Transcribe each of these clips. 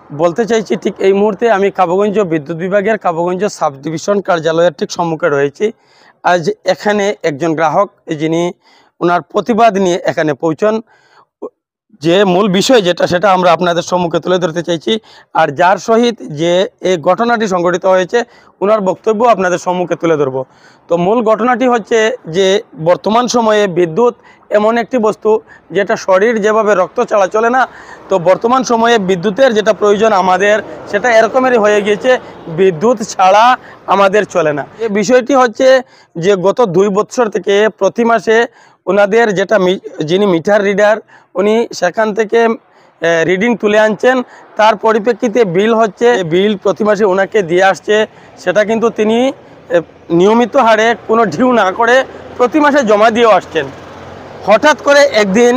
বলতে চাইছি, ঠিক এই মুহূর্তে আমি কাবুগঞ্জ বিদ্যুৎ বিভাগের কাবুগঞ্জ সাব ডিভিশন কার্যালয়ের ঠিক সম্মুখে রয়েছি। আজ এখানে একজন গ্রাহক যিনি ওনার প্রতিবাদ নিয়ে এখানে পৌঁছন, যে মূল বিষয় যেটা সেটা আমরা আপনাদের সম্মুখে তুলে ধরতে চাইছি। আর যার সহিত যে এই ঘটনাটি সংঘটিত হয়েছে ওনার বক্তব্য আপনাদের সম্মুখে তুলে ধরব। তো মূল ঘটনাটি হচ্ছে যে বর্তমান সময়ে বিদ্যুৎ এমন একটি বস্তু যেটা শরীর যেভাবে রক্ত ছাড়া চলে না, তো বর্তমান সময়ে বিদ্যুতের যেটা প্রয়োজন আমাদের সেটা এরকমেরই হয়ে গিয়েছে, বিদ্যুৎ ছাড়া আমাদের চলে না। এই বিষয়টি হচ্ছে যে গত 2 বছর থেকে প্রতি মাসে ওনাদের যেটা যিনি মিটার রিডার উনি সেখান থেকে রিডিং তুলে আনছেন, তার পরিপ্রেক্ষিতে বিল হচ্ছে, বিল প্রতি মাসে ওনাকে দিয়ে আসছে। সেটা কিন্তু তিনি নিয়মিত হারে কোনো ডিউ না করে প্রতি মাসে জমা দিয়েও আসছেন। হঠাৎ করে একদিন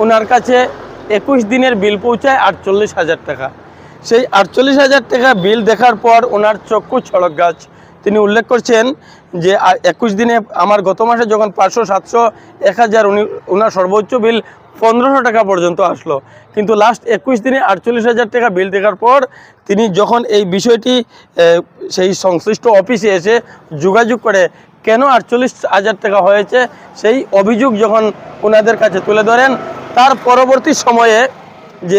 ওনার কাছে 21 দিনের বিল পৌঁছায় 48,000 টাকা। সেই 48,000 টাকা বিল দেখার পর ওনার চক্ষু ছড়ক গাছ। তিনি উল্লেখ করছেন যে 21 দিনে আমার গত মাসে যখন 500, 700, 1000 ওনার সর্বোচ্চ বিল 1500 টাকা পর্যন্ত আসলো, কিন্তু লাস্ট 21 দিনে 48,000 টাকা বিল দেখার পর তিনি যখন এই বিষয়টি সেই সংশ্লিষ্ট অফিসে এসে যোগাযোগ করে কেন 48,000 টাকা হয়েছে সেই অভিযোগ যখন ওনাদের কাছে তুলে ধরেন, তার পরবর্তী সময়ে যে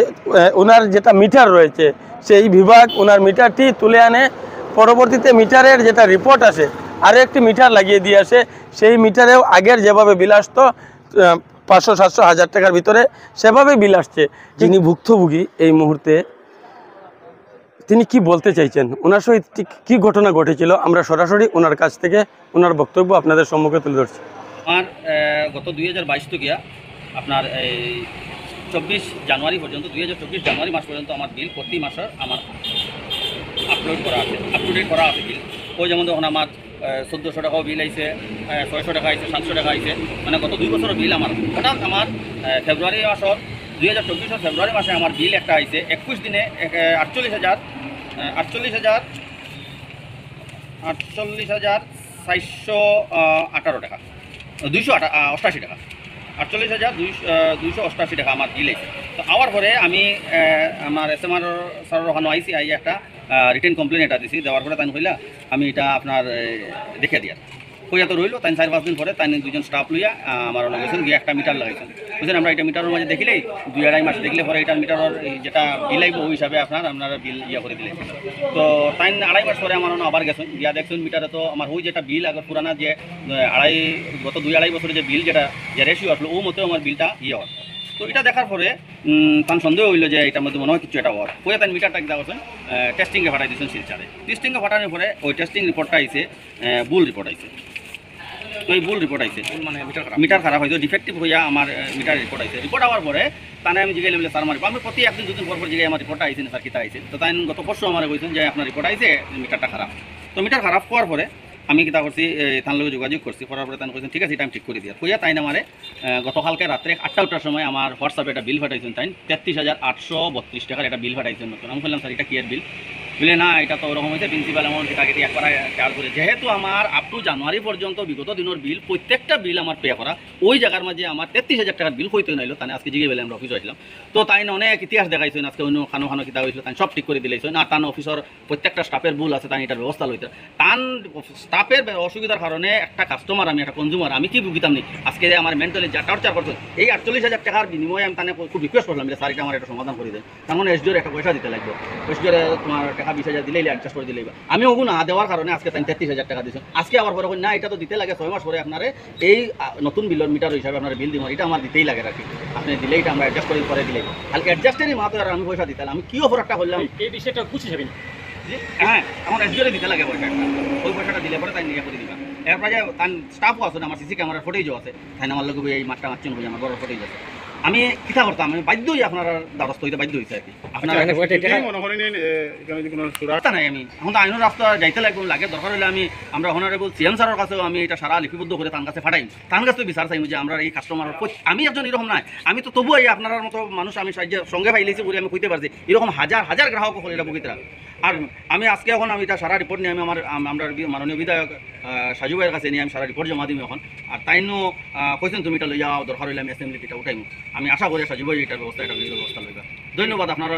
ওনার যেটা মিটার রয়েছে সেই বিভাগ ওনার মিটারটি তুলে আনে। পরবর্তীতে মিটারের যেটা রিপোর্ট আসে আরও একটি মিটার লাগিয়ে দিয়ে আসে, সেই মিটারেও আগের যেভাবে বিল আসতো 500, 700, 1000 টাকার ভিতরে সেভাবে বিল আসছে। যিনি ভুক্তভোগী এই মুহূর্তে তিনি কি বলতে চাইছেন, ওনার সহিত ঠিক কী ঘটনা ঘটেছিল, আমরা সরাসরি ওনার কাছ থেকে ওনার বক্তব্য আপনাদের সম্মুখে তুলে ধরছি। আমার গত 2022 থেকে আপনার এই 24 জানুয়ারি পর্যন্ত 2024 জানুয়ারি মাস পর্যন্ত আমার বিল প্রতি মাসের আমার আপডেট করা আছে বিল। ওই যেমন তখন আমার 1400 টাকাও বিল আইছে, 600 টাকা আইছে, 700 টাকা আইছে, মানে গত 2 বছরের বিল আমার। হঠাৎ আমার ফেব্রুয়ারি মাসের 2024 ফেব্রুয়ারি মাসে আমার বিল একটা আইছে 21 দিনে 48,418 টাকা, 288 টাকা, 48,288 টাকা আমার বিল আইছে। তো আওয়ার পরে আমি আমার SMR স্যারের ওখানে আইসি আই একটা রিটেন কমপ্লেন এটা দিছি, দেওয়ার পরে তাই হইলা আমি এটা আপনার দেখে দিয়া কইয়া তো রইলো। তাই 4-5 দিন পরে তাই 2জন স্টাফ লইয়া আমার গেছেন গিয়ে একটা মিটার লাগাইছেন। বুঝলেন, আমরা এটা মিটারের মাঝে দেখিলেই 2-2.5 মাস দেখলে পরে এটার মিটারের যেটা বিল আইব ওই হিসাবে আপনারা বিল ইয়া করে দিলেন। তো তাই 2.5 মাস পরে আমার আবার গেছেন গিয়া দেখছেন মিটারে তো আমার ওই যেটা বিল আগের পুরানা যে গত 2-2.5 বছরে যে বিল যেটা রেশিও আসলো ও মতো আমার বিলটা ইয়ে হয়। তো এটা দেখার পরে তার সন্দেহ হইলো যে এটার মধ্যে মনে হয় কিছু এটা হওয়ার হয়ে তাই মিটারটা কী দেখছেন টেস্টিংয়ে ফাটাই দিয়েছেন শিলচারে। টেস্টিংয়ে ফাটানোর পরে ওই টেস্টিং রিপোর্টটা আইছে ভুল রিপোর্ট আইছে। তো এই ভুল রিপোর্ট আইছে, মানে মিটার খারাপ হয়েছে, ডিফেক্টিভ হইয়া আমার মিটার রিপোর্ট আইছে। রিপোর্ট আওয়ার পরে তাই আমি জিগাইলে বলে স্যার মারিব, আমি প্রতি 1-2 দিন পর জিগাই আমার রিপোর্টটা আইছে না স্যার কিতা আইছে। তো তাই গত পরশু আমার বলছেন যে আপনার রিপোর্ট আইছে, মিটারটা খারাপ। তো মিটার খারাপ হওয়ার পরে আমি কিতা করছি তার লোক যোগাযোগ করছি, করার পরে তাই বলছেন ঠিক আছে এটা আমি ঠিক করে দিয়া কইয়া তাই আমারে গতকালকে রাত্রে 8টার সময় আমার হোয়াটসঅ্যাপে একটা বিল ফাটাইছেন। তাই 33,832 টাকার একটা বিল ফাটাইছেন নতুন। আমি বললাম স্যার এটা কি এর বিল? বলে না এটা তো ওরকম হয়েছে, প্রিন্সিপাল অ্যামাউন্ট এটা আগে একবার চার্জ করে। যেহেতু আমার আপ টু জানুয়ারি পর্যন্ত বিগত দিনের বিল প্রত্যেকটা বিল আমার পে করা, ওই জায়গার মাঝে আমার 33,000 টাকার বিল হইতে নাইলো। তাই আজকে জিগে বেলে আমরা অফিসে আসলাম। তো তাই অনেক ইতিহাস দেখাইছেন, আজকে অন্য খানো কিতা হয়েছিল তাই সব ঠিক করে দিলেছেন। আর তান অফিসের প্রত্যেকটা স্টাফের ভুল আছে, তাই এটার ব্যবস্থা লইতে তান স্টাফের অসুবিধার কারণে একটা কাস্টমার আমি একটা কনজিউমার আমি কি বুঝতাম নি আজকে আমার মেন্টালি যা টর্চার করছে। এই 48,000 টাকার বিনিময়ে আমি তানে খুব রিকোয়েস্ট করলাম যে স্যার এটা আমার একটা সমাধান করে দেয়। তার মানে SDOর একটা পয়সা দিতে লাগবে, SDOর তোমার টাকা 20,000 দিলেই অ্যাডজাস্ট করে দিলেই। আমি ওগু না দেওয়ার কারণে আজকে তাই 33,000 টাকা দিয়েছেন। আজকে আবার পরে না এটা তো দিতে লাগে 6 মাস পরে আপনার এই নতুন বিলের মিটার হিসাবে আপনার বিল দিব, এটা আমার দিতেই লাগে রাখি। আপনি দিলেই এটা আমরা অ্যাডজাস্ট করে দিলেই, খালি অ্যাডজাস্টেরই মাত্র আর আমি পয়সা দিতাম। আমি কি অফারটা করলাম এই বিষয়টা বুঝি যাবেন। হ্যাঁ, আমার SDOরে দিতে লাগে পয়সা, ওই পয়সাটা দিলে পরে তাই নিয়ে করে দিবা। এরপরে যে তার স্টাফও আছে, আমার সিসি ক্যামেরার ফুটেজও আছে, তাই আমার লোক এই মাঠটা মারছেন হয়ে আমার বড় ফুটেজ আছে। আমি কিতা করতাম, আমি বাধ্যই আপনার দ্বারস্থ হইতে বাধ্য হয়েছে আর কি। আপনার নাই আমি এখন তো আইনের রাস্তা যাইতে লাগে দরকার হলে আমরা অনারেবল CM স্যারের কাছেও আমি এটা সারা লিপিবদ্ধ করে তার কাছে ফাটাই, তার কাছে বিচার চাই যে আমরা এই কাস্টমার আমি একজন এরকম নাই, আমি তো তবুও এই আপনার মতো মানুষ আমি সাহায্য সঙ্গে পাইলেছি বলে আমি কইতে পারছি এরকম হাজার হাজার গ্রাহক হল এটা বকিতরা। আর আমি আজকে এখন আমি এটা সারা রিপোর্ট নিয়ে আমি আমরা মাননীয় বিধায়ক সাজু ভাইয়ের কাছে নিয়ে আমি সারা রিপোর্ট জমা দিই এখন। আর তাইনো কইছেন তুমি এটা লইয়া দরকার হইলে আমি অ্যাসেম্বলিতে এটা উঠাইম। আমি আশা করি সাজু ভাই এটার ব্যবস্থা লইবা। ধন্যবাদ আপনারা।